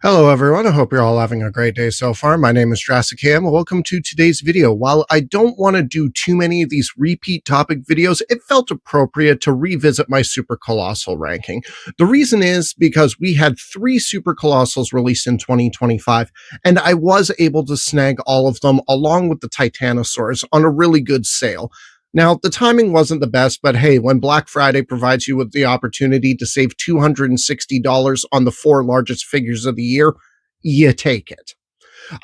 Hello everyone, I hope you're all having a great day so far. My name is Jurassic Ham. Welcome to today's video. While I don't want to do too many of these repeat topic videos, it felt appropriate to revisit my Super Colossal ranking. The reason is because we had 3 Super Colossals released in 2025, and I was able to snag all of them along with the Titanosaurus on a really good sale. Now, the timing wasn't the best, but hey, when Black Friday provides you with the opportunity to save $260 on the 4 largest figures of the year, you take it.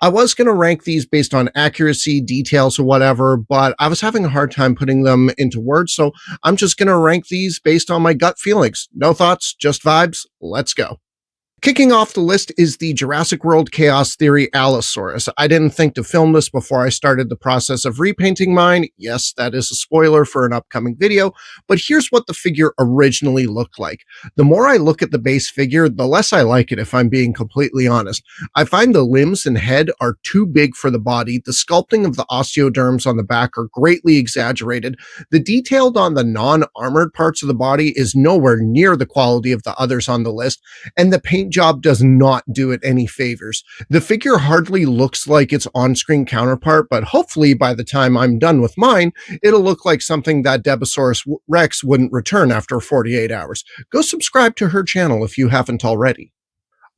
I was going to rank these based on accuracy, details, or whatever, but I was having a hard time putting them into words, so I'm just going to rank these based on my gut feelings. No thoughts, just vibes. Let's go. Kicking off the list is the Jurassic World Chaos Theory Allosaurus. I didn't think to film this before I started the process of repainting mine. Yes, that is a spoiler for an upcoming video, but here's what the figure originally looked like. The more I look at the base figure, the less I like it, if I'm being completely honest. I find the limbs and head are too big for the body. The sculpting of the osteoderms on the back are greatly exaggerated. The detail on the non-armored parts of the body is nowhere near the quality of the others on the list, and the paint job does not do it any favors. The figure hardly looks like its on-screen counterpart, but hopefully by the time I'm done with mine, it'll look like something that Indominus Rex wouldn't return after 48 hours. Go subscribe to her channel if you haven't already.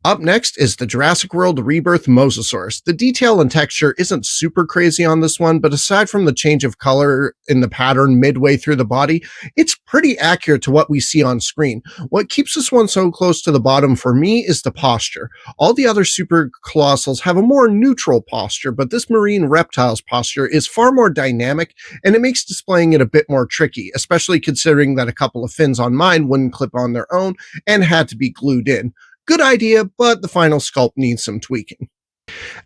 Up next is the Jurassic World Rebirth Mosasaurus. The detail and texture isn't super crazy on this one, but aside from the change of color in the pattern midway through the body, it's pretty accurate to what we see on screen. What keeps this one so close to the bottom for me is the posture. All the other Super Colossals have a more neutral posture, but this marine reptile's posture is far more dynamic, and it makes displaying it a bit more tricky, especially considering that a couple of fins on mine wouldn't clip on their own and had to be glued in. Good idea, but the final sculpt needs some tweaking.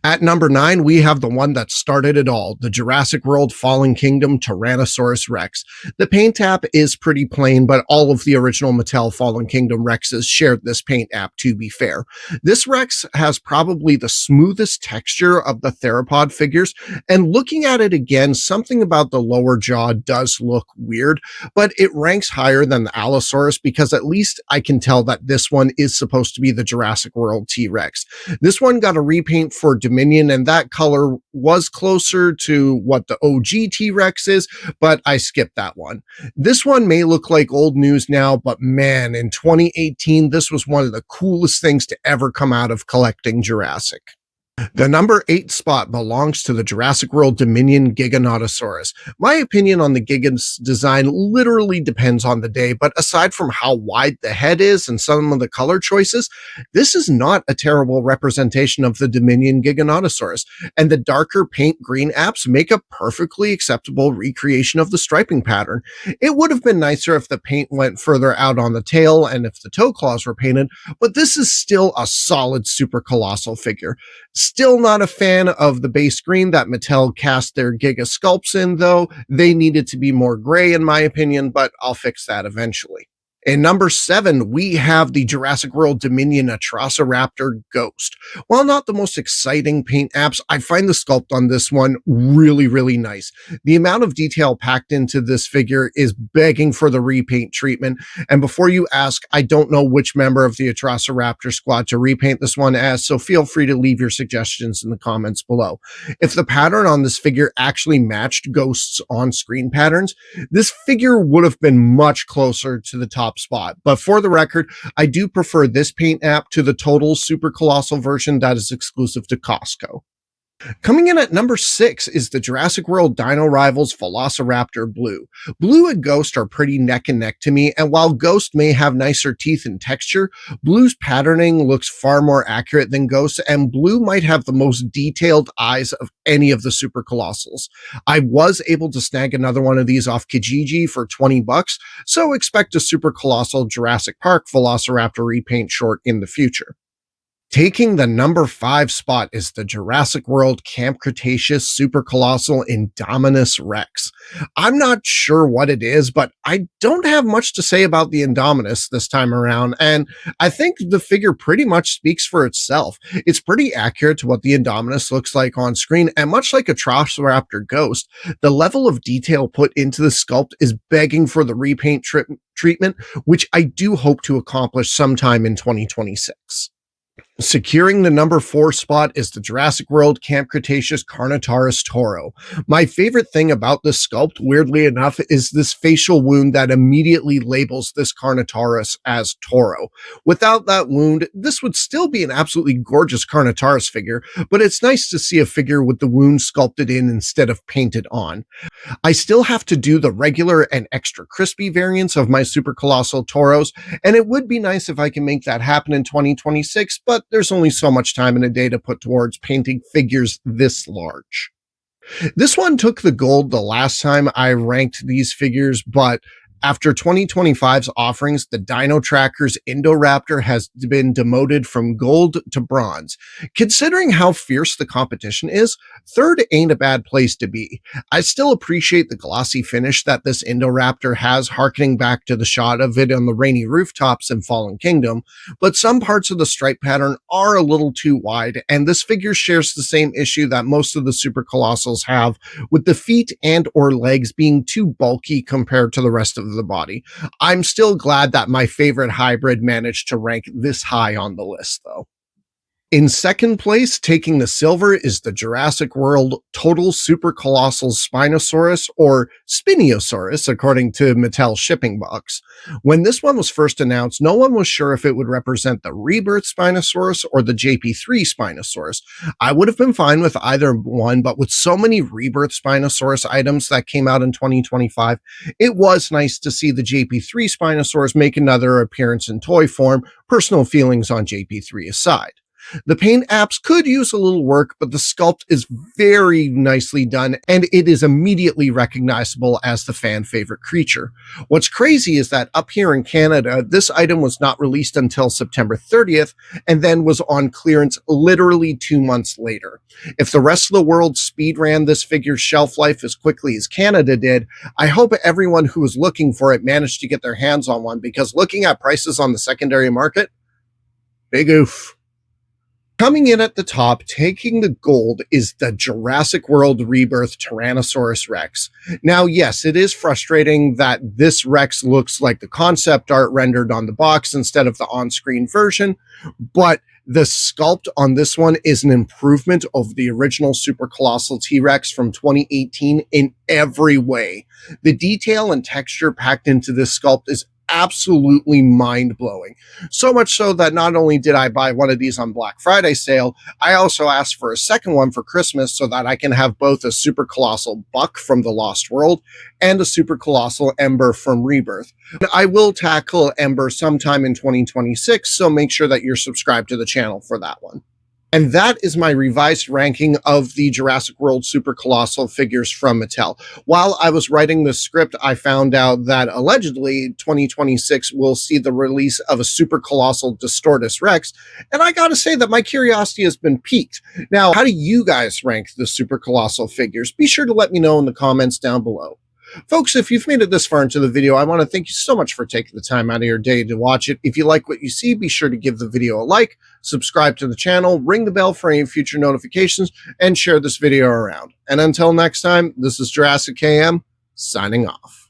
At number 9, we have the one that started it all, the Jurassic World Fallen Kingdom Tyrannosaurus Rex. The paint app is pretty plain, but all of the original Mattel Fallen Kingdom Rexes shared this paint app, to be fair. This Rex has probably the smoothest texture of the theropod figures, and looking at it again, something about the lower jaw does look weird, but it ranks higher than the Allosaurus because at least I can tell that this one is supposed to be the Jurassic World T-Rex. This one got a repaint for Dominion, and that color was closer to what the OG T-Rex is, but I skipped that one. This one may look like old news now, but man, in 2018, this was one of the coolest things to ever come out of collecting Jurassic. The number 8 spot belongs to the Jurassic World Dominion Giganotosaurus. My opinion on the Gigan's design literally depends on the day, but aside from how wide the head is and some of the color choices, this is not a terrible representation of the Dominion Giganotosaurus, and the darker paint green apps make a perfectly acceptable recreation of the striping pattern. It would have been nicer if the paint went further out on the tail and if the toe claws were painted, but this is still a solid Super Colossal figure. Still not a fan of the base green that Mattel cast their Giga sculpts in, though. They needed to be more gray, in my opinion, but I'll fix that eventually. In number 7, we have the Jurassic World Dominion Atrociraptor Ghost. While not the most exciting paint apps, I find the sculpt on this one really, really nice. The amount of detail packed into this figure is begging for the repaint treatment. And before you ask, I don't know which member of the Atrociraptor squad to repaint this one as, so feel free to leave your suggestions in the comments below. If the pattern on this figure actually matched Ghost's on-screen patterns, this figure would have been much closer to the top spot. But for the record, I do prefer this paint app to the total Super Colossal version that is exclusive to Costco. Coming in at number 6 is the Jurassic World Dino Rivals Velociraptor Blue. Blue and Ghost are pretty neck and neck to me, and while Ghost may have nicer teeth and texture, Blue's patterning looks far more accurate than Ghost, and Blue might have the most detailed eyes of any of the Super Colossals. I was able to snag another one of these off Kijiji for 20 bucks, so expect a Super Colossal Jurassic Park Velociraptor repaint short in the future. Taking the number 5 spot is the Jurassic World Camp Cretaceous Super Colossal Indominus Rex. I'm not sure what it is, but I don't have much to say about the Indominus this time around, and I think the figure pretty much speaks for itself. It's pretty accurate to what the Indominus looks like on screen, and much like a Atrociraptor Ghost, the level of detail put into the sculpt is begging for the repaint treatment, which I do hope to accomplish sometime in 2026. Securing the number 4 spot is the Jurassic World Camp Cretaceous Carnotaurus Toro. My favorite thing about this sculpt, weirdly enough, is this facial wound that immediately labels this Carnotaurus as Toro. Without that wound, this would still be an absolutely gorgeous Carnotaurus figure, but it's nice to see a figure with the wound sculpted in instead of painted on. I still have to do the regular and extra crispy variants of my Super Colossal Toros, and it would be nice if I can make that happen in 2026, but there's only so much time in a day to put towards painting figures this large. This one took the gold the last time I ranked these figures, but after 2025's offerings, the Dino Tracker's Indoraptor has been demoted from gold to bronze. Considering how fierce the competition is, third ain't a bad place to be. I still appreciate the glossy finish that this Indoraptor has, harkening back to the shot of it on the rainy rooftops in Fallen Kingdom, but some parts of the stripe pattern are a little too wide, and this figure shares the same issue that most of the Super Colossals have, with the feet and or legs being too bulky compared to the rest of the body. I'm still glad that my favorite hybrid managed to rank this high on the list, though. In second place, taking the silver, is the Jurassic World Total Super Colossal Spinosaurus, or Spinosaurus, according to Mattel's shipping box. When this one was first announced, no one was sure if it would represent the Rebirth Spinosaurus or the JP3 Spinosaurus. I would have been fine with either one, but with so many Rebirth Spinosaurus items that came out in 2025, it was nice to see the JP3 Spinosaurus make another appearance in toy form, personal feelings on JP3 aside. The paint apps could use a little work, but the sculpt is very nicely done, and it is immediately recognizable as the fan favorite creature. What's crazy is that up here in Canada, this item was not released until September 30th, and then was on clearance literally 2 months later. If the rest of the world speed ran this figure's shelf life as quickly as Canada did, I hope everyone who was looking for it managed to get their hands on one, because looking at prices on the secondary market, big oof. Coming in at the top, taking the gold, is the Jurassic World Rebirth Tyrannosaurus Rex. Now, yes, it is frustrating that this Rex looks like the concept art rendered on the box instead of the on-screen version, but the sculpt on this one is an improvement of the original Super Colossal T-Rex from 2018 in every way. The detail and texture packed into this sculpt is absolutely mind-blowing. So much so that not only did I buy one of these on Black Friday sale, I also asked for a second one for Christmas so that I can have both a Super Colossal Buck from the Lost World and a Super Colossal Ember from Rebirth. I will tackle Ember sometime in 2026, so make sure that you're subscribed to the channel for that one. And that is my revised ranking of the Jurassic World Super Colossal figures from Mattel. While I was writing the script, I found out that allegedly 2026 will see the release of a Super Colossal Distortus Rex, and I gotta say that my curiosity has been piqued. Now, how do you guys rank the Super Colossal figures? Be sure to let me know in the comments down below. Folks, if you've made it this far into the video, I want to thank you so much for taking the time out of your day to watch it. If you like what you see, be sure to give the video a like, subscribe to the channel, ring the bell for any future notifications, and share this video around. And until next time, this is Jurassic KM, signing off.